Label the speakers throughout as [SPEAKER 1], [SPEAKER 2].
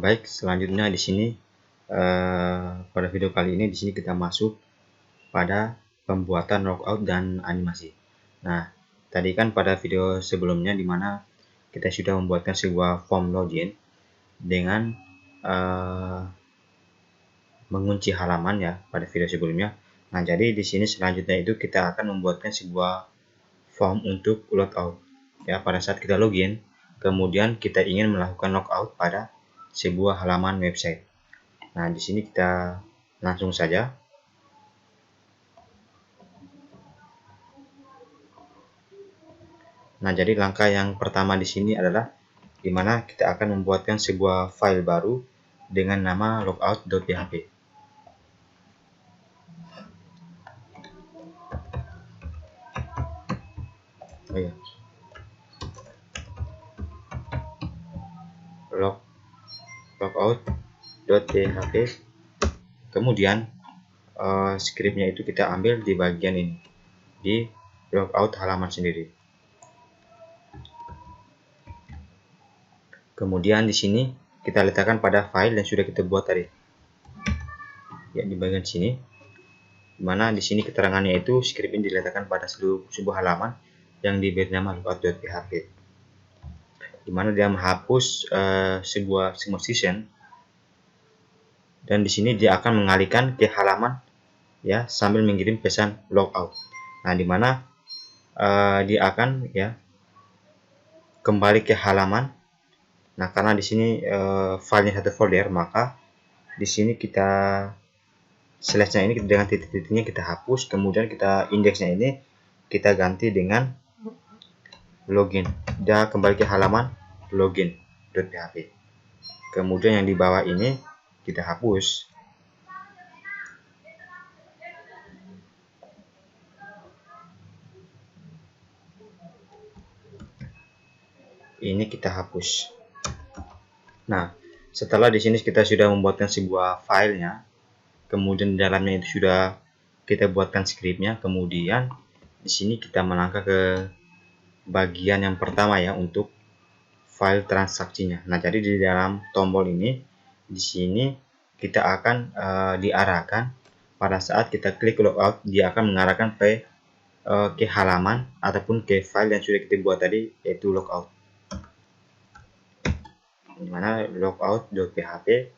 [SPEAKER 1] Baik, selanjutnya di sini pada video kali ini di sini kita masuk pada pembuatan logout dan animasi. Nah, tadi kan pada video sebelumnya di mana kita sudah membuatkan sebuah form login dengan mengunci halaman ya pada video sebelumnya. Nah, jadi di sini selanjutnya itu kita akan membuatkan sebuah form untuk logout. Ya, pada saat kita login, kemudian kita ingin melakukan logout pada sebuah halaman website. Nah, di sini kita langsung saja. Nah, jadi langkah yang pertama di sini adalah di mana kita akan membuatkan sebuah file baru dengan nama logout.php. Oh ya. Logout.php. Kemudian scriptnya itu kita ambil di bagian ini, di logout halaman sendiri. Kemudian di sini kita letakkan pada file yang sudah kita buat tadi. Ya, di bagian sini. Dimana di sini keterangannya itu script ini diletakkan pada sebuah halaman yang diberi nama logout.php. Dimana dia menghapus sebuah session, dan di sini dia akan mengalihkan ke halaman ya sambil mengirim pesan logout. Nah, dimana dia akan ya kembali ke halaman. Nah, karena di sini filenya satu folder, maka di sini kita slashnya ini dengan titik-titiknya kita hapus, kemudian kita indeksnya ini kita ganti dengan login. Dia kembali ke halaman login.php. Kemudian yang di bawah ini kita hapus. Ini kita hapus. Nah, setelah di sini kita sudah membuatkan sebuah filenya, kemudian di dalamnya itu sudah kita buatkan scriptnya, kemudian di sini kita melangkah ke bagian yang pertama ya untuk file transaksinya. Nah, jadi di dalam tombol ini di sini kita akan diarahkan pada saat kita klik logout, dia akan mengarahkan ke halaman ataupun ke file yang sudah kita buat tadi, yaitu logout. Dimana logout.php,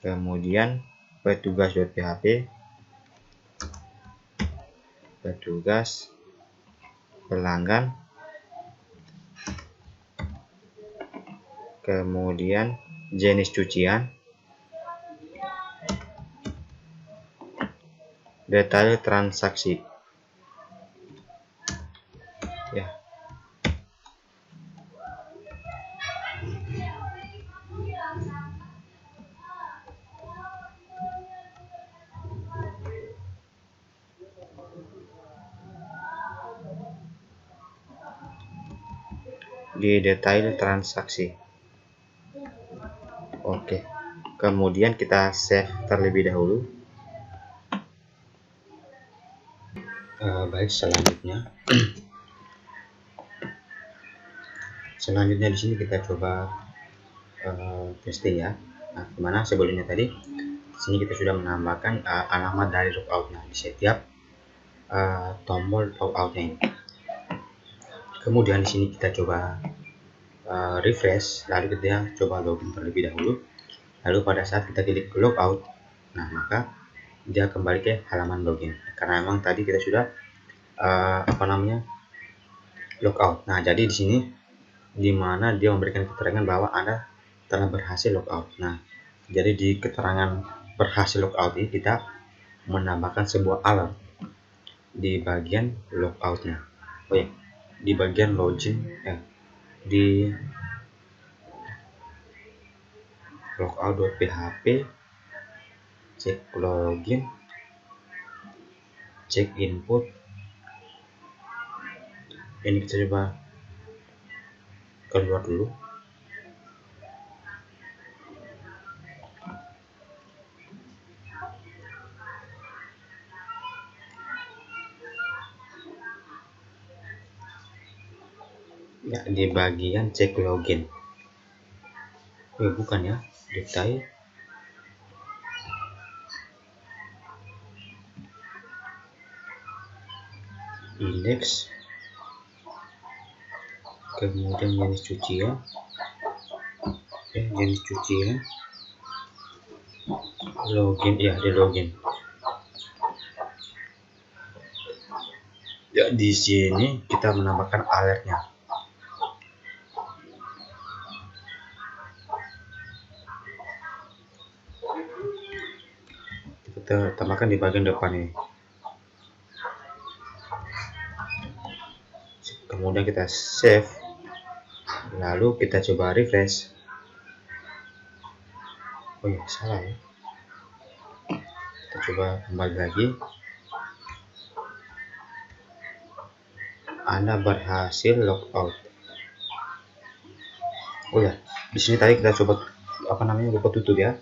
[SPEAKER 1] kemudian petugas.php, petugas pelanggan, kemudian jenis cucian, detail transaksi ya. Di detail transaksi. Oke. Kemudian kita save terlebih dahulu. Baik, selanjutnya di sini kita coba testing ya. Nah, dimana sebelumnya tadi di sini kita sudah menambahkan alamat dari logoutnya di setiap tombol logoutnya ini. Kemudian di sini kita coba refresh, lalu kita coba login terlebih dahulu. Lalu pada saat kita klik logout, nah maka dia kembali ke halaman login karena memang tadi kita sudah logout. Nah, jadi di sini dimana dia memberikan keterangan bahwa Anda telah berhasil logout. Nah, jadi di keterangan berhasil logout ini kita menambahkan sebuah alert di bagian logoutnya. Oh ya, di bagian login di logout.php, cek login, cek input. Ini kita coba keluar dulu. Ya, di bagian cek login. Bukan ya, detail. Indeks, kemudian jenis cucian, jenis cucian, login, ya di login. Ya, di sini kita menambahkan alertnya. Kita tambahkan di bagian depan ini. Kemudian kita save, lalu kita coba refresh. Oh ya, salah ya. Kita coba kembali lagi. Anda berhasil logout. Oh ya, di sini tadi kita coba lupa tutup ya,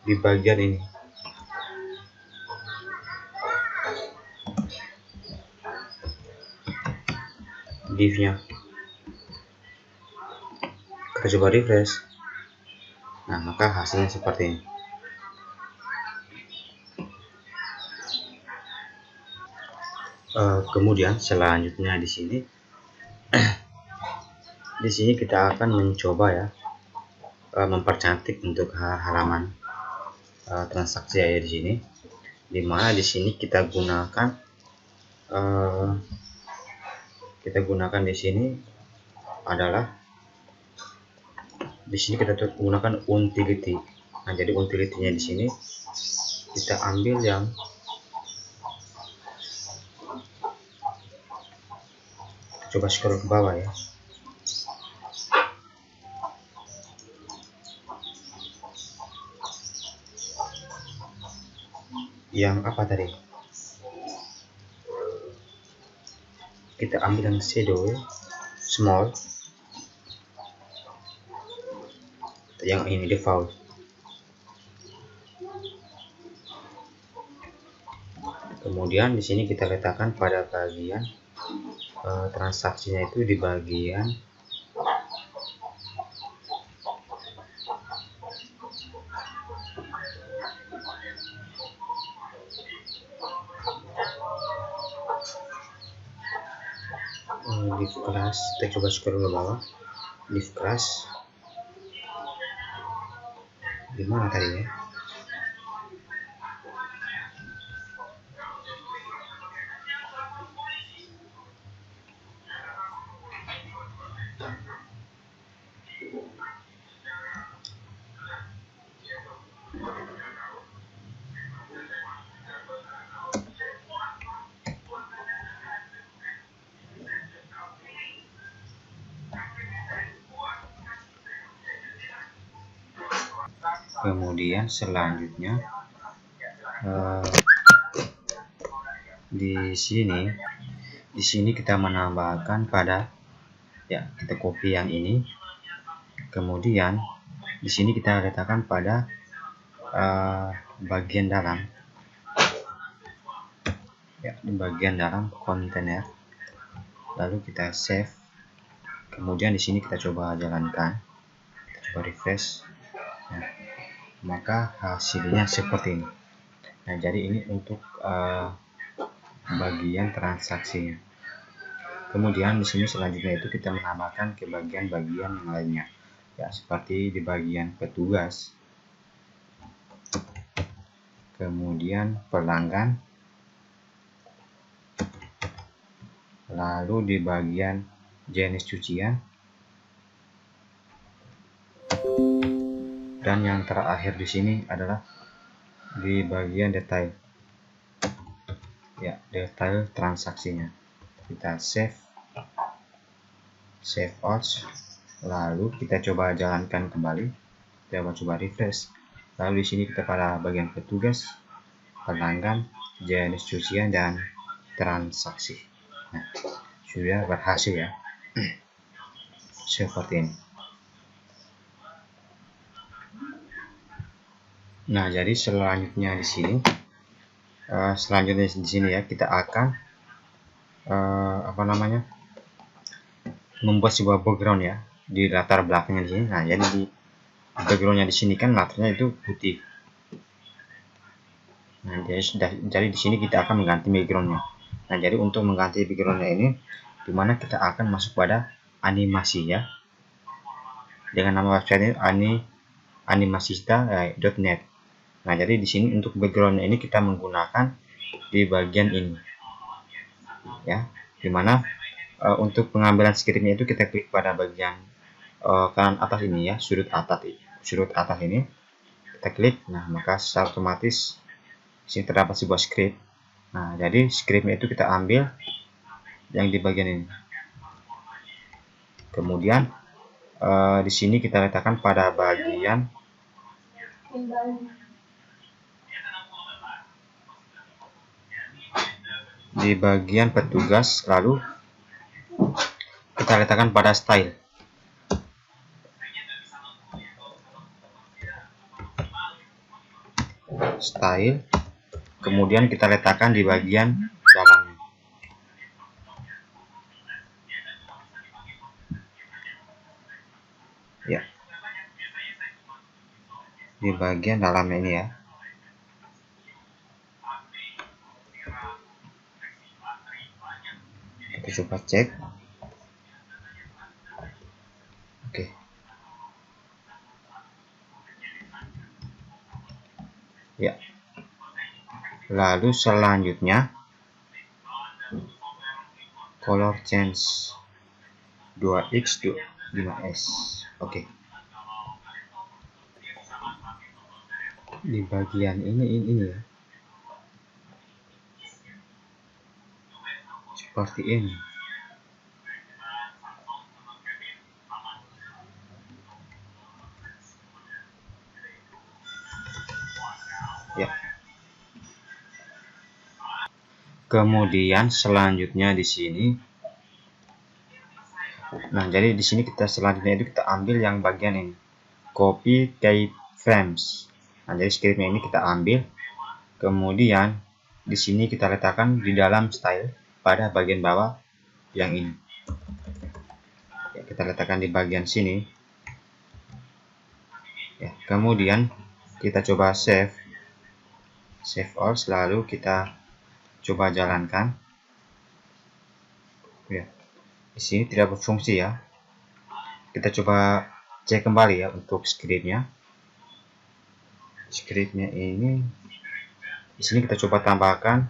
[SPEAKER 1] di bagian ini. Div-nya. Kita coba refresh. Nah, maka hasilnya seperti ini. Kemudian selanjutnya di sini, di sini kita akan mencoba ya, mempercantik untuk halaman transaksi ya di sini. Dimana di sini kita gunakan di sini adalah kita gunakan utility. Nah, jadi utility-nya di sini kita ambil yang coba scroll ke bawah ya. Yang apa tadi? Kita ambil yang shadow small, yang ini default. Kemudian di sini kita letakkan pada bagian transaksinya itu di bagian div class. Kita coba scroll ke bawah. Div class di mana tadi ya? Kemudian selanjutnya di sini kita menambahkan pada ya, kita copy yang ini. Kemudian di sini kita letakkan pada bagian dalam ya, di bagian dalam kontainer. Lalu kita save. Kemudian di sini kita coba jalankan, kita coba refresh. Nah, maka hasilnya seperti ini. Nah, jadi ini untuk bagian transaksinya. Kemudian di sini selanjutnya itu kita menambahkan ke bagian-bagian yang lainnya, ya, seperti di bagian petugas, kemudian pelanggan, lalu di bagian jenis cucian, dan yang terakhir di sini adalah di bagian detail, ya, detail transaksinya. Kita save as, lalu kita coba jalankan kembali, kita coba refresh. Lalu di sini kita pada bagian petugas, pelanggan, jenis cucian, dan transaksi. Nah, sudah berhasil ya. Seperti ini. Nah, jadi selanjutnya di sini, ya, kita akan membuat sebuah background ya di latar belakangnya di sini. Nah, jadi di backgroundnya di sini kan latarnya itu putih. Nah, jadi di sini kita akan mengganti backgroundnya. Nah, jadi untuk mengganti backgroundnya ini, dimana kita akan masuk pada animasi ya, dengan nama website ini animasista.net. Nah, jadi di sini untuk backgroundnya ini kita menggunakan di bagian ini, ya, dimana untuk pengambilan scriptnya itu kita klik pada bagian kanan atas ini ya, sudut atas ini kita klik. Nah, maka secara otomatis di sini terdapat sebuah script. Nah, jadi scriptnya itu kita ambil yang di bagian ini. Kemudian di sini kita letakkan pada bagian petugas, lalu kita letakkan pada style. Kemudian kita letakkan di bagian dalamnya. Ya, di bagian dalamnya ini ya. Kita coba cek. Oke. Ya. Lalu selanjutnya color change 2x 5s. Oke. Di bagian ini ya. Seperti ini. Ya. Kemudian selanjutnya di sini. Nah, jadi di sini kita selanjutnya itu kita ambil yang bagian ini. Copy keyframes. Nah, jadi scriptnya ini kita ambil. Kemudian di sini kita letakkan di dalam style pada bagian bawah yang ini. Ya, kita letakkan di bagian sini. Ya, kemudian kita coba save all, lalu kita coba jalankan. Ya, di sini tidak berfungsi ya. Kita coba cek kembali ya untuk scriptnya. Scriptnya ini di sini kita coba tambahkan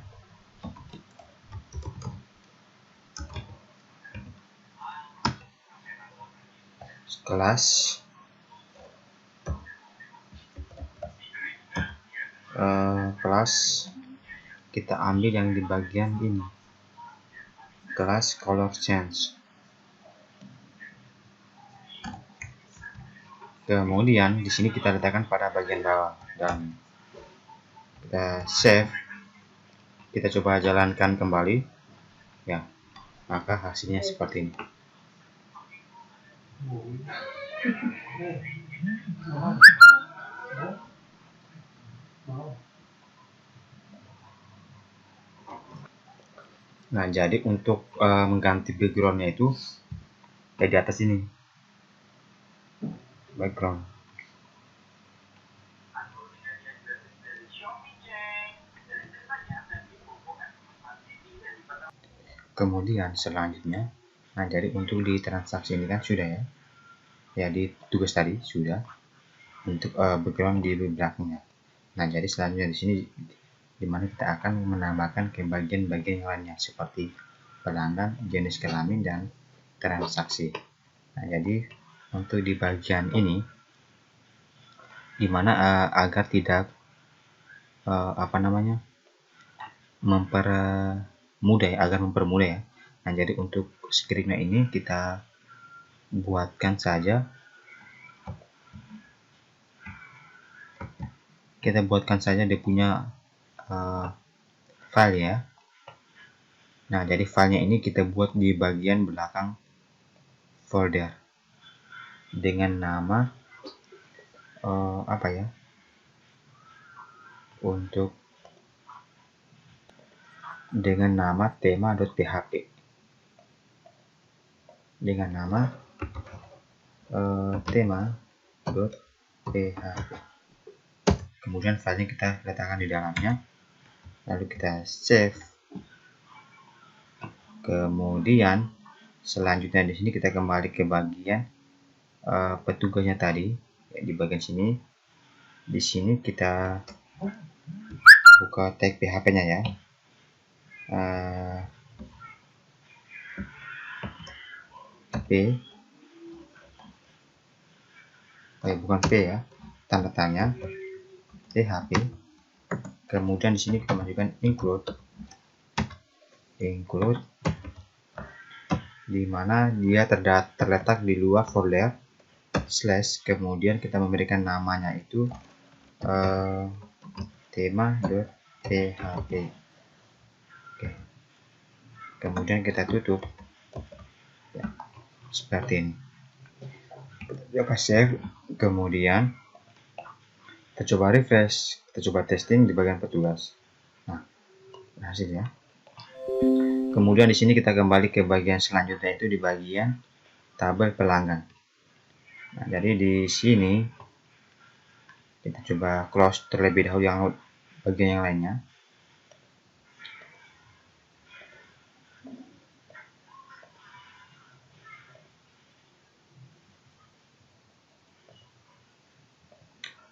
[SPEAKER 1] kelas kita ambil yang di bagian ini, kelas color change. Kemudian di sini kita letakkan pada bagian bawah dan kita save. Kita coba jalankan kembali. Ya, maka hasilnya seperti ini. Nah, jadi untuk mengganti backgroundnya itu di atas ini, background. Kemudian selanjutnya, nah jadi untuk di transaksi ini kan sudah ya, ya di tugas tadi sudah untuk background di belakangnya. Nah, jadi selanjutnya di sini dimana kita akan menambahkan ke bagian-bagian yang lainnya seperti pelanggan, jenis kelamin, dan transaksi. Nah, jadi untuk di bagian ini dimana agar tidak mempermudah ya. Nah, jadi untuk scriptnya ini kita buatkan saja dia punya file ya. Nah, jadi filenya ini kita buat di bagian belakang folder dengan nama dengan nama tema.php. dengan nama tema.php. Kemudian filenya kita letakkan di dalamnya, lalu kita save. Kemudian selanjutnya di sini kita kembali ke bagian petugasnya tadi, ya, di bagian sini. Di sini kita buka tag PHP-nya ya. P, bukan P ya, tanda tanya PHP. Kemudian di sini kita masukkan include, di mana dia terletak di luar folder slash. Kemudian kita memberikan namanya itu tema.php. Oke. Kemudian kita tutup ya, seperti ini. Kita save. Kemudian kita coba refresh, kita coba testing di bagian petugas. Nah, berhasil ya. Kemudian di sini kita kembali ke bagian selanjutnya, itu di bagian tabel pelanggan. Nah, jadi di sini kita coba close terlebih dahulu yang bagian yang lainnya.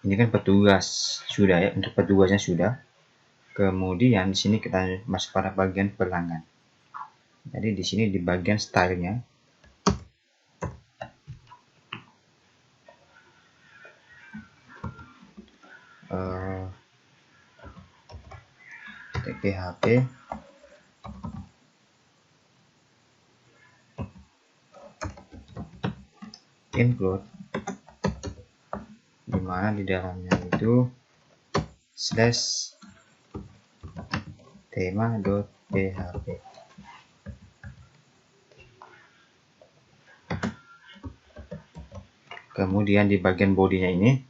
[SPEAKER 1] Ini kan petugas sudah ya, untuk petugasnya sudah. Kemudian di sini kita masuk pada bagian pelanggan. Jadi di sini di bagian stylenya, PHP include, dimana di dalamnya itu slash tema.php. Kemudian di bagian bodinya ini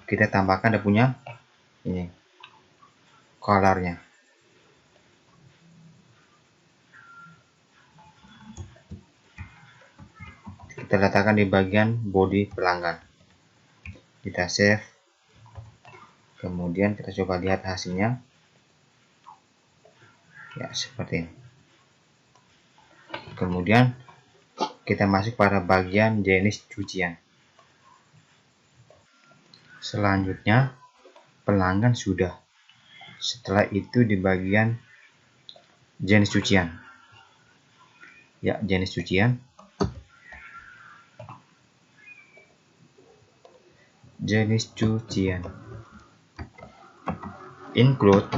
[SPEAKER 1] kita tambahkan ada punya ini colornya. Kita letakkan di bagian body pelanggan. Kita save. Kemudian kita coba lihat hasilnya. Ya, seperti ini. Kemudian kita masuk pada bagian jenis cucian. Selanjutnya pelanggan sudah. Setelah itu di bagian jenis cucian. Ya, jenis cucian. Jenis cucian. Include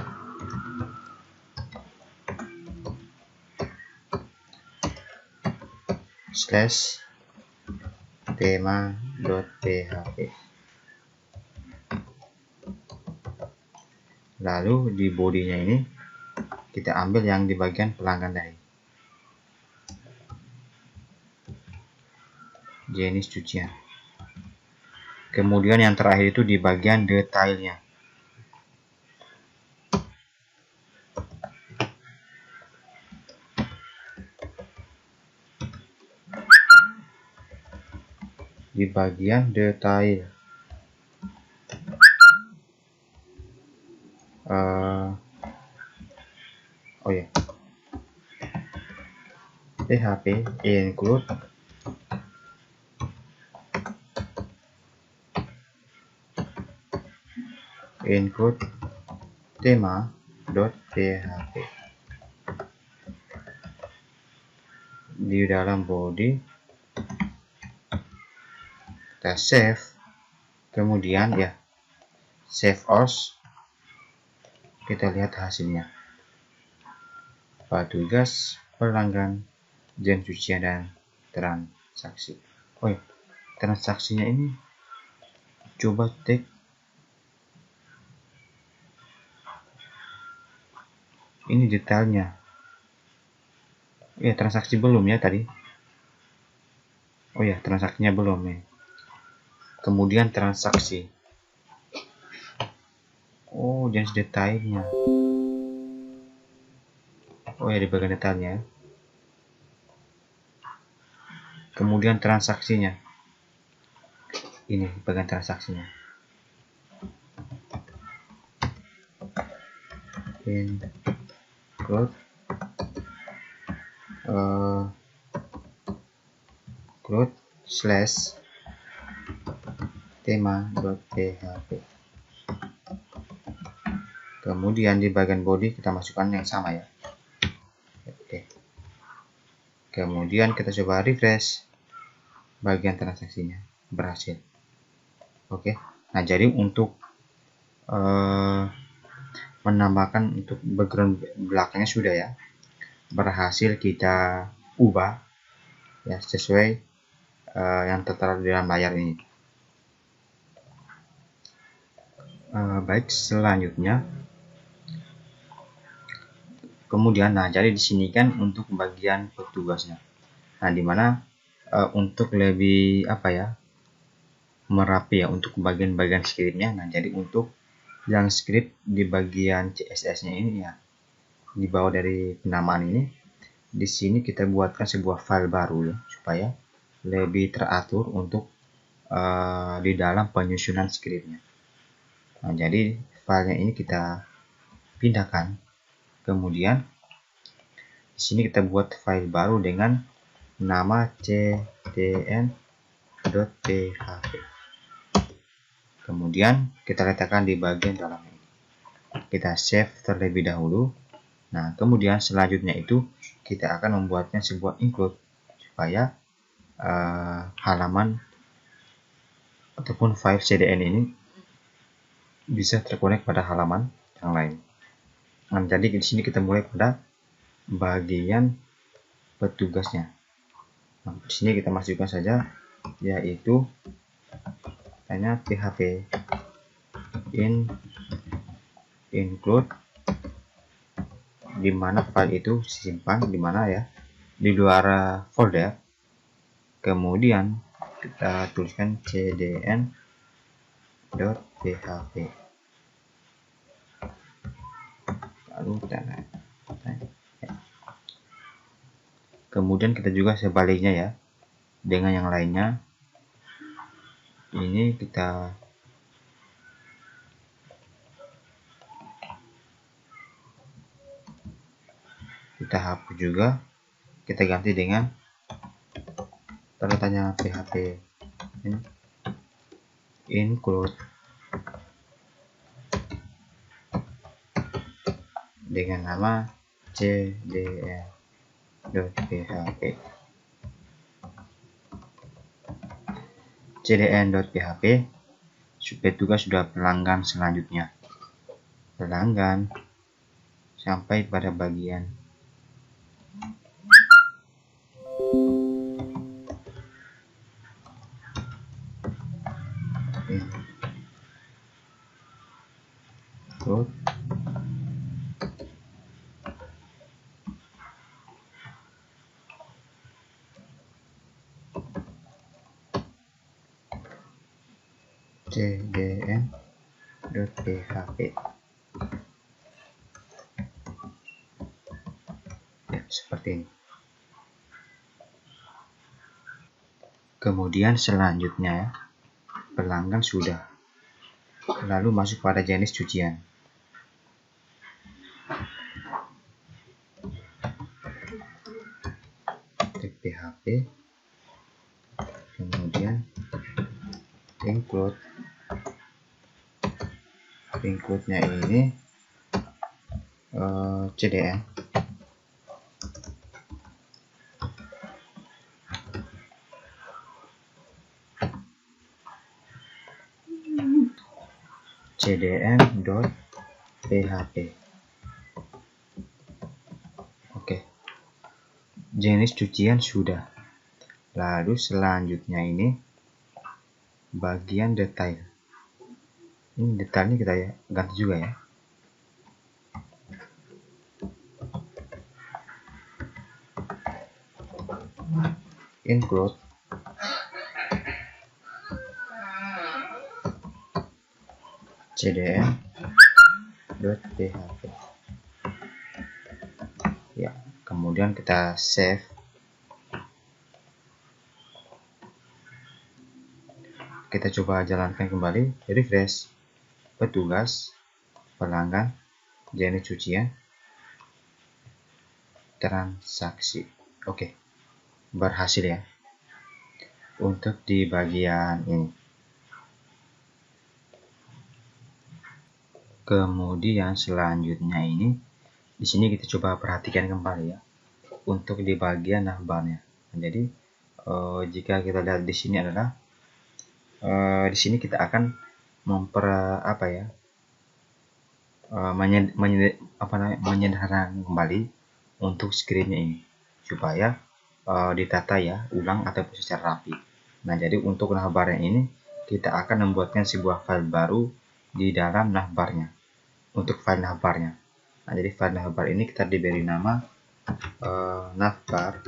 [SPEAKER 1] slash tema.php. Lalu di bodinya ini kita ambil yang di bagian pelanggan tadi. Jenis cucian. Kemudian yang terakhir itu di bagian detailnya. Di bagian detail. Oh ya. PHP include tema.php. Di dalam body kita save. Kemudian ya, save as. Kita lihat hasilnya. Petugas, pelanggan, jenis cucian, dan transaksi. Oh ya, transaksinya ini coba take. Ini detailnya. Ya, transaksi belum ya tadi. Oh ya, transaksinya belum ya. Kemudian transaksi. Oh, jenis detailnya. Oh ya, di bagian detailnya. Kemudian transaksinya, ini bagian transaksinya, include slash tema.php. Kemudian di bagian body kita masukkan yang sama ya. Oke. Kemudian kita coba refresh, bagian transaksinya berhasil. Oke. Nah, jadi untuk menambahkan untuk background belakangnya sudah ya, berhasil kita ubah ya sesuai yang tertera di dalam layar ini. Baik, selanjutnya kemudian, nah jadi di sini kan untuk bagian petugasnya, nah dimana untuk lebih apa ya, merapi ya untuk bagian-bagian scriptnya. Nah jadi untuk yang script di bagian CSS-nya ini ya, di bawah dari penamaan ini, di sini kita buatkan sebuah file baru ya, supaya lebih teratur untuk di dalam penyusunan scriptnya. Nah jadi filenya ini kita pindahkan, kemudian di sini kita buat file baru dengan nama cdn.php. Kemudian kita letakkan di bagian dalam ini. Kita save terlebih dahulu. Nah, kemudian selanjutnya itu kita akan membuatnya sebuah include supaya halaman ataupun file cdn ini bisa terkonek pada halaman yang lain. Nah, jadi di sini kita mulai pada bagian petugasnya. Nah, di sini kita masukkan saja yaitu hanya php include, di mana file itu disimpan di mana ya, di luar folder. Kemudian kita tuliskan cdn.php, lalu kemudian kita juga sebaliknya ya, dengan yang lainnya. Ini kita hapus juga, kita ganti dengan tanda tanya php include dengan nama cdn.php. cdn.php supaya tugas sudah pelanggan selanjutnya. Pelanggan sampai pada bagian include cdn.php. Ya, seperti ini. Kemudian selanjutnya pelanggan sudah, lalu masuk pada jenis cucian. php, kemudian include-nya ini cdn. cdn.php. Oke. Jenis cucian sudah. Lalu selanjutnya ini bagian detail. Ini detailnya kita ya ganti juga ya. Include cdn.php. Ya, kemudian kita save. Kita coba jalankan kembali, refresh, petugas, pelanggan, jenis cucian, transaksi. Oke, berhasil ya untuk di bagian ini. Kemudian selanjutnya ini di sini kita coba perhatikan kembali ya untuk di bagian navbarnya. Jadi jika kita lihat di sini adalah di sini kita akan menyederhanakan kembali untuk screennya ini supaya ditata ya ulang ataupun secara rapi. Nah, jadi untuk navbarnya ini kita akan membuatkan sebuah file baru di dalam navbarnya untuk file navbarnya. Nah, jadi file navbar ini kita diberi nama navbar.php.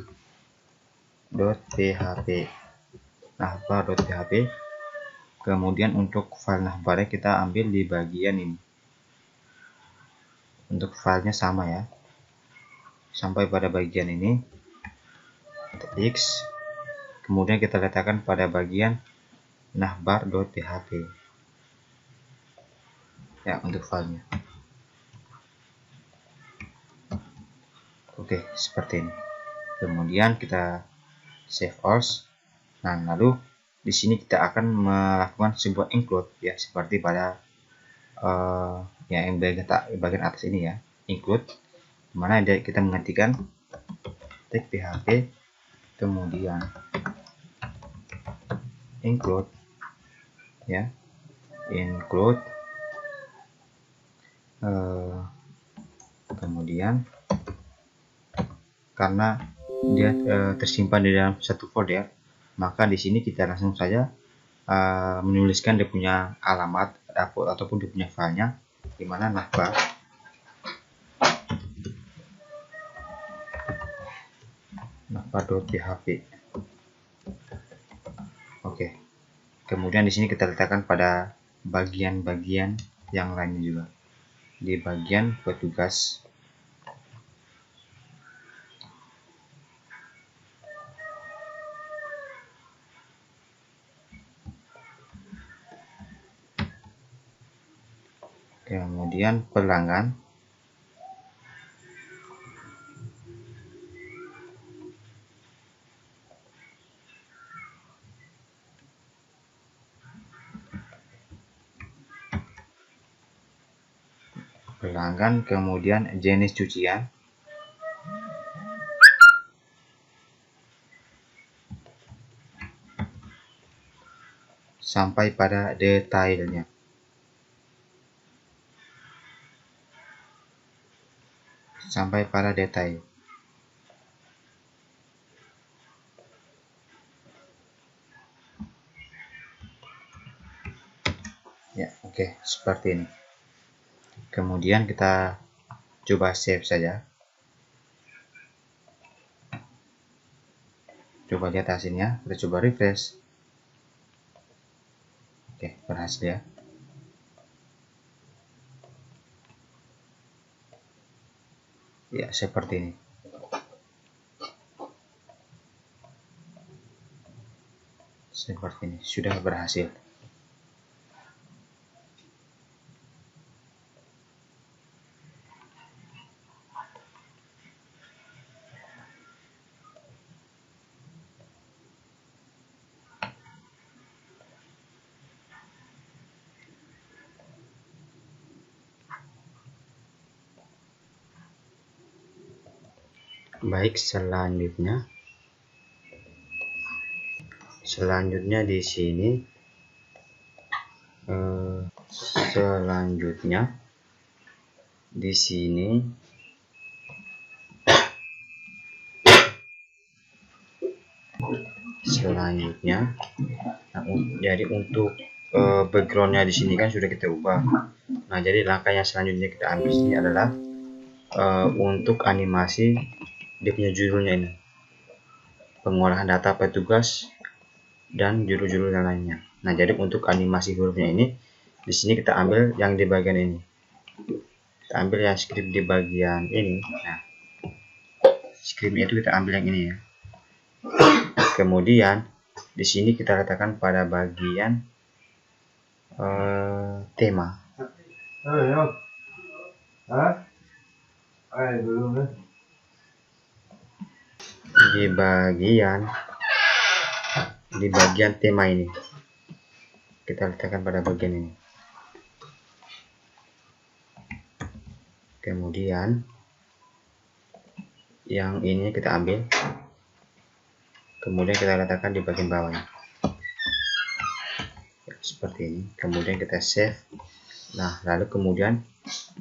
[SPEAKER 1] Kemudian untuk file navbarnya kita ambil di bagian ini. Untuk filenya sama ya, sampai pada bagian ini, kita X, kemudian kita letakkan pada bagian navbar.php ya untuk filenya. Oke, seperti ini. Kemudian kita save as. Nah, lalu di sini kita akan melakukan sebuah include ya, seperti pada yang bagian atas ini ya, include, dimana kita mengetikkan tag php, kemudian include ya, include, kemudian karena dia tersimpan di dalam satu folder, maka di sini kita langsung saja menuliskan dia punya alamat ataupun dia punya filenya, di mana navbar.php. Oke. Kemudian di sini kita letakkan pada bagian-bagian yang lainnya juga. Di bagian petugas. Kemudian pelanggan. Kemudian jenis cucian. Sampai pada detailnya. Sampai pada detail. Ya, oke, seperti ini. Kemudian kita coba save saja. Coba lihat hasilnya, kita coba refresh. Oke, berhasil ya. Ya, seperti ini. Seperti ini, sudah berhasil. Baik, selanjutnya di sini jadi untuk backgroundnya di sini kan sudah kita ubah. Nah, jadi langkah yang selanjutnya kita ambil sini adalah untuk animasi dia punya judulnya ini, pengolahan data petugas dan judul-judul yang lainnya. Nah, jadi untuk animasi hurufnya ini di sini kita ambil yang di bagian ini, kita ambil yang script di bagian ini. Nah, scriptnya itu kita ambil yang ini ya. Kemudian di sini kita letakkan pada bagian tema. Di bagian tema ini kita letakkan pada bagian ini. Kemudian yang ini kita ambil, kemudian kita letakkan di bagian bawahnya seperti ini. Kemudian kita save. Nah, lalu kemudian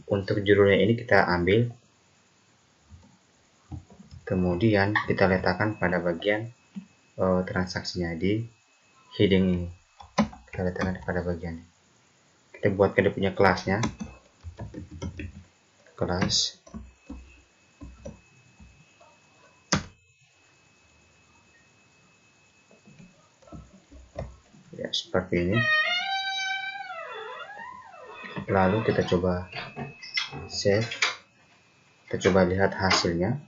[SPEAKER 1] untuk judulnya ini kita ambil, kemudian kita letakkan pada bagian transaksinya di heading ini. Kita letakkan pada bagian ini. Kita buatkan dia punya kelasnya, kelas. Ya, seperti ini. Lalu kita coba save. Kita coba lihat hasilnya.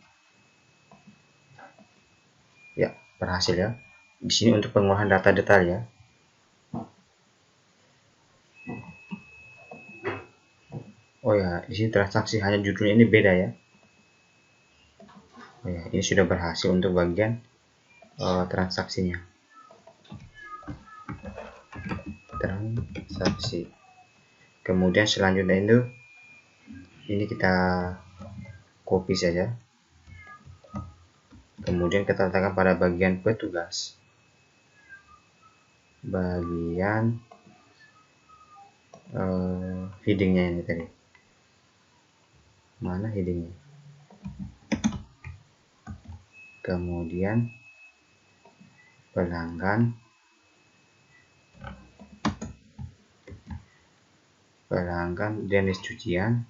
[SPEAKER 1] Ya, berhasil ya. Di sini untuk pengolahan data detail ya. Oh ya, di sini transaksi hanya judulnya ini beda ya. Oh ya, ini sudah berhasil untuk bagian transaksinya. Transaksi. Kemudian selanjutnya itu ini kita copy saja. Kemudian kita letakkan pada bagian petugas. Bagian headingnya ini tadi. Mana headingnya? Kemudian pelanggan, jenis cucian,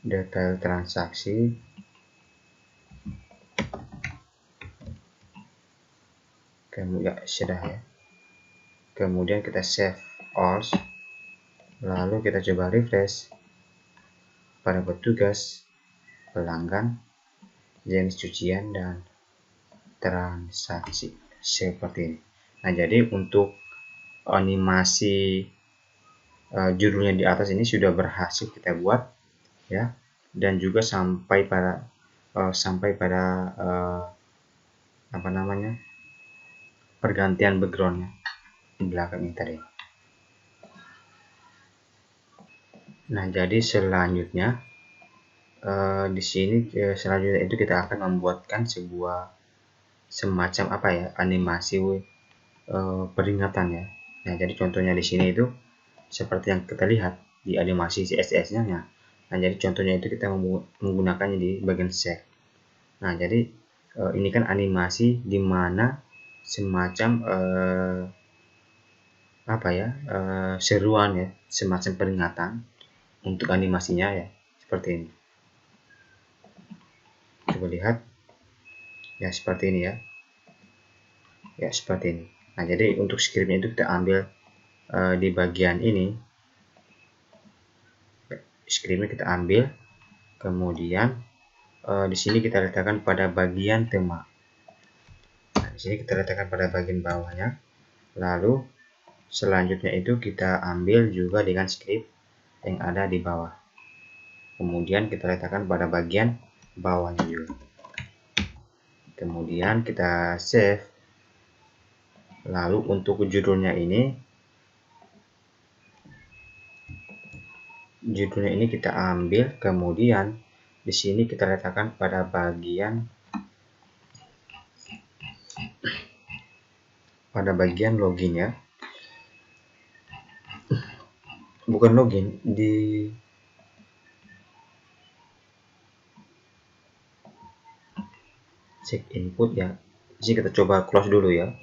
[SPEAKER 1] detail transaksi, kemudian sudah ya. Kemudian kita save all, lalu kita coba refresh pada petugas, pelanggan, jenis cucian, dan transaksi seperti ini. Nah, jadi untuk animasi judulnya di atas ini sudah berhasil kita buat ya, dan juga sampai pada apa namanya, pergantian backgroundnya di belakang ini tadi. Nah, jadi selanjutnya di sini selanjutnya itu kita akan membuatkan sebuah semacam apa ya, animasi peringatan ya. Nah, jadi contohnya di sini itu seperti yang kita lihat di animasi CSS-nya. Nah, jadi contohnya itu kita menggunakannya di bagian save. Nah, jadi ini kan animasi di mana semacam apa ya, seruan ya, semacam peringatan untuk animasinya ya, seperti ini. Coba lihat ya, seperti ini ya. Ya, seperti ini. Nah, jadi untuk scriptnya itu kita ambil di bagian ini. Scriptnya kita ambil, kemudian di sini kita letakkan pada bagian tema. Nah, di sini kita letakkan pada bagian bawahnya. Lalu selanjutnya itu kita ambil juga dengan script yang ada di bawah. Kemudian kita letakkan pada bagian bawahnya juga. Kemudian kita save. Lalu untuk judulnya ini kita ambil, kemudian di sini kita letakkan pada bagian login ya. Bukan login, di check input ya. Di sini kita coba close dulu ya.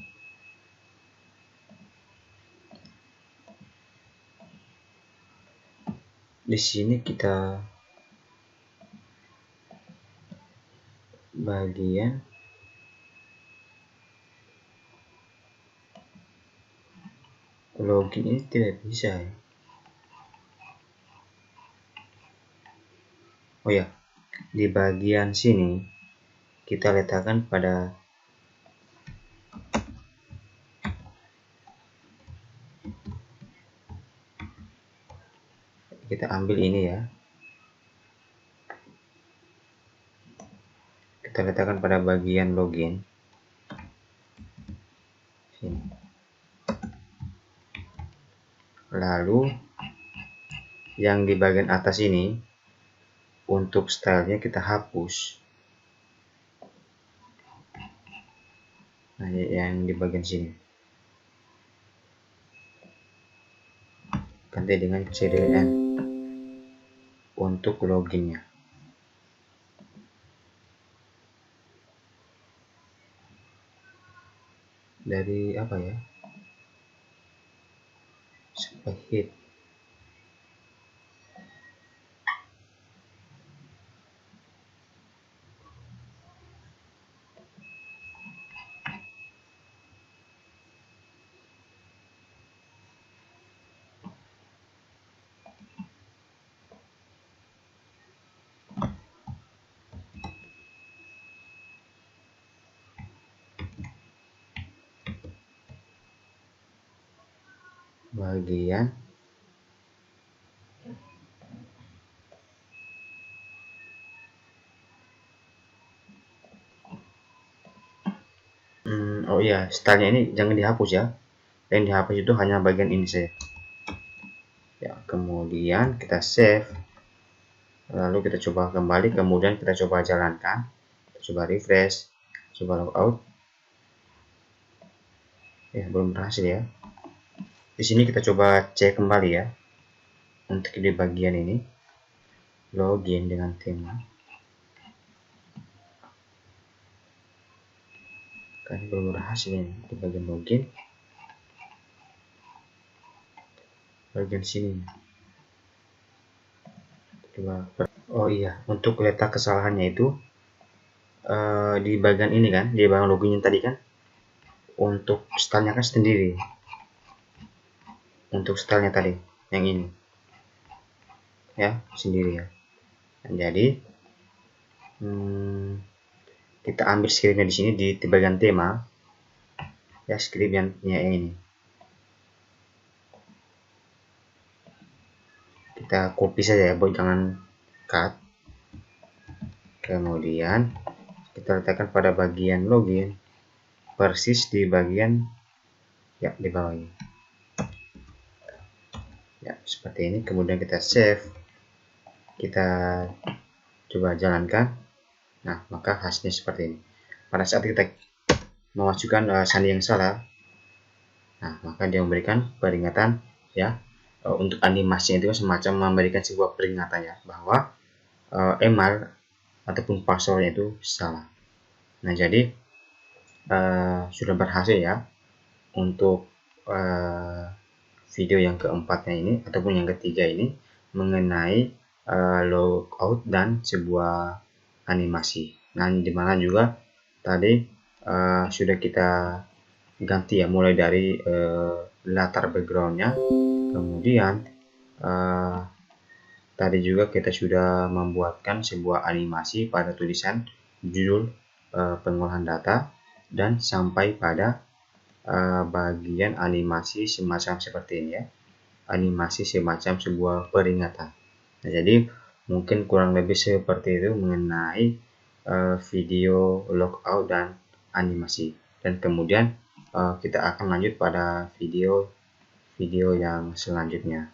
[SPEAKER 1] Di sini kita bagian login ini tidak bisa ya. Oh ya, di bagian sini kita letakkan pada kita ambil ini ya, kita letakkan pada bagian login sini. Lalu yang di bagian atas ini untuk stylenya kita hapus. Nah, yang di bagian sini ganti dengan CDN untuk loginnya. Dari apa ya, sampai hit. Bagian oh iya, stylenya ini jangan dihapus ya. Yang dihapus itu hanya bagian ini saja. Ya, kemudian kita save. Lalu kita coba kembali, kemudian kita coba jalankan. Kita coba refresh, coba logout. Ya, belum berhasil ya. Di sini kita coba cek kembali ya. Untuk di bagian ini login dengan tema. Kan belum berhasil ini di bagian login. Bagian sini. Coba. Oh iya, untuk letak kesalahannya itu di bagian ini kan, di bagian login yang tadi kan. Untuk stylenya kan sendiri. Untuk stylenya tadi yang ini. Ya, sendiri ya. Dan jadi kita ambil scriptnya di sini di bagian tema ya, script yang ini kita copy saja ya, buat jangan cut. Kemudian kita letakkan pada bagian login persis di bagian ya di bawah ini ya, seperti ini. Kemudian kita save, kita coba jalankan. Nah, maka hasilnya seperti ini. Pada saat kita memasukkan sandi yang salah, nah maka dia memberikan peringatan ya. Untuk animasinya itu semacam memberikan sebuah peringatan ya, bahwa email ataupun passwordnya itu salah. Nah, jadi sudah berhasil ya untuk video yang keempatnya ini ataupun yang ketiga ini mengenai logout dan sebuah animasi. Nah, dimana juga tadi sudah kita ganti ya, mulai dari latar backgroundnya, kemudian tadi juga kita sudah membuatkan sebuah animasi pada tulisan judul pengolahan data, dan sampai pada bagian animasi semacam seperti ini ya, animasi semacam sebuah peringatan. Nah, jadi mungkin kurang lebih seperti itu mengenai video logout dan animasi. Dan kemudian kita akan lanjut pada video yang selanjutnya.